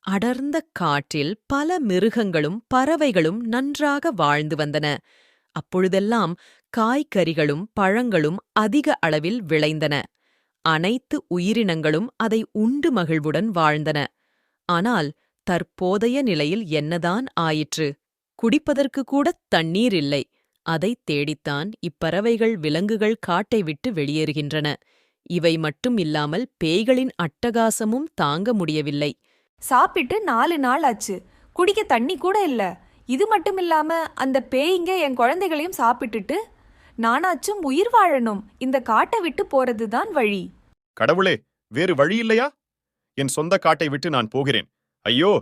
அடர்ந்த காட்டில் பல மிருகங்களும் பறவைகளும் நன்றாக வாழ்ந்து வந்தன. அப்பொழுதெல்லாம் காய்கறிகளும் பழங்களும் அதிக அளவில் விளைந்தன. அனைத்து உயிரினங்களும் அதை உண்டு மகிழ்வுடன் வாழ்ந்தன. ஆனால் தற்போதைய நிலையில் என்னதான் ஆயிற்று? குடிப்பதற்கு கூடத் தண்ணீர் இல்லை. அதைத் தேடித்தான் இப்பறவைகள் விலங்குகள் காட்டை விட்டு வெளியேறுகின்றன. இவை மட்டும் இல்லாமல் பேய்களின் அட்டகாசமும் தாங்க முடியவில்லை. சாப்பிட்டு 4 நாள் ஆச்சு, குடிக்க தண்ணி கூட இல்ல. இது மட்டும் இல்லாம அந்த பேய்ங்க என் குழந்தைகளையும் சாப்பிட்டுட்டு, நானாச்சும் உயிர் வாழணும், இந்த காட்டை விட்டு போறதுதான் வழி. கடவுளே, வேறு வழி இல்லையா? என் சொந்த காட்டை விட்டு நான் போகிறேன். ஐயோ!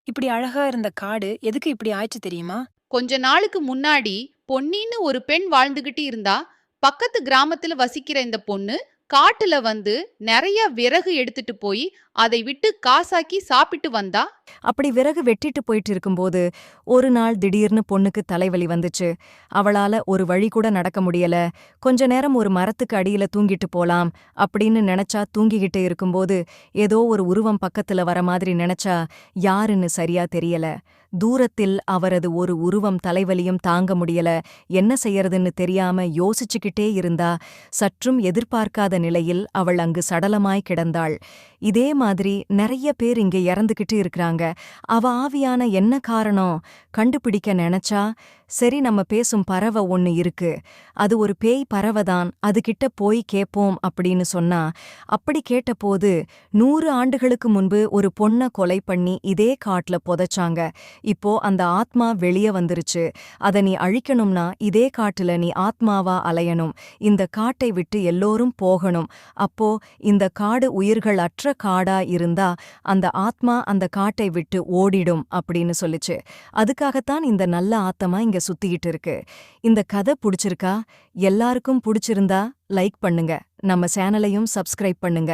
இப்படி அழகா இருந்த காடு எதுக்கு இப்படி ஆயிடுச்சு தெரியுமா? கொஞ்ச நாளுக்கு முன்னாடி பொன்னின்னு ஒரு பெண் வாழ்ந்துகிட்டு இருந்தா. பக்கத்து கிராமத்துல வசிக்கிற இந்த பொண்ணு காட்டுல வந்து நிறைய விறகு எடுத்துட்டு போய் அதை விட்டு காசாக்கி சாப்பிட்டு வந்தா. அப்படி விறகு வெட்டிட்டு போயிட்டு இருக்கும்போது ஒரு நாள் திடீர்னு பொண்ணுக்கு தலைவலி வந்துச்சு. அவளால ஒரு வழி கூட நடக்க முடியல. கொஞ்ச நேரம் ஒரு மரத்துக்கு அடியில தூங்கிட்டு போலாம் அப்படின்னு நினைச்சா தூங்கிக்கிட்டே இருக்கும்போது ஏதோ ஒரு உருவம் பக்கத்துல வர மாதிரி நினைச்சா யாருன்னு சரியா தெரியல. தூரத்தில் அவரது ஒரு உருவம் தலைவலியும் தாங்க முடியல. என்ன செய்யறதுன்னு தெரியாம யோசிச்சுக்கிட்டே இருந்தா. சற்றும் எதிர்பார்க்காத நிலையில் அவள் அங்கு சடலமாய் கிடந்தாள். இதே மாதிரி நிறைய பேர் இங்க இறந்துகிட்டு இருக்கிறாங்க. அவ ஆவியான என்ன காரணம் கண்டுபிடிக்க நினைச்சா, சரி நம்ம பேசும் பறவை ஒன்னு இருக்கு, அது ஒரு பேய் பறவைதான், அதுகிட்ட போய் கேப்போம் அப்படின்னு சொன்னா. அப்படி கேட்டபோது 100 ஆண்டுகளுக்கு முன்பு ஒரு பொண்ண கொலை பண்ணி இதே காட்டுல புதைச்சாங்க. இப்போ அந்த ஆத்மா வெளிய வந்துருச்சு. அத நீ அழிக்கணும்னா இதே காட்டுல நீ ஆத்மாவா அலையணும். இந்த காட்டை விட்டு எல்லோரும் போகணும். அப்போ இந்த காடு உயிர்கள் அற்ற காடா இருந்தா அந்த ஆத்மா அந்த காட்டை விட்டு ஓடிடும் அப்படின்னு சொல்லுச்சு. அதுக்காகத்தான் இந்த நல்ல ஆத்மா இங்க சுத்திக்கிட்டு இருக்கு. இந்த கதை புடிச்சிருக்கா? எல்லாருக்கும் புடிச்சிருந்தா லைக் பண்ணுங்க. நம்ம சேனலையும் சப்ஸ்கிரைப் பண்ணுங்க.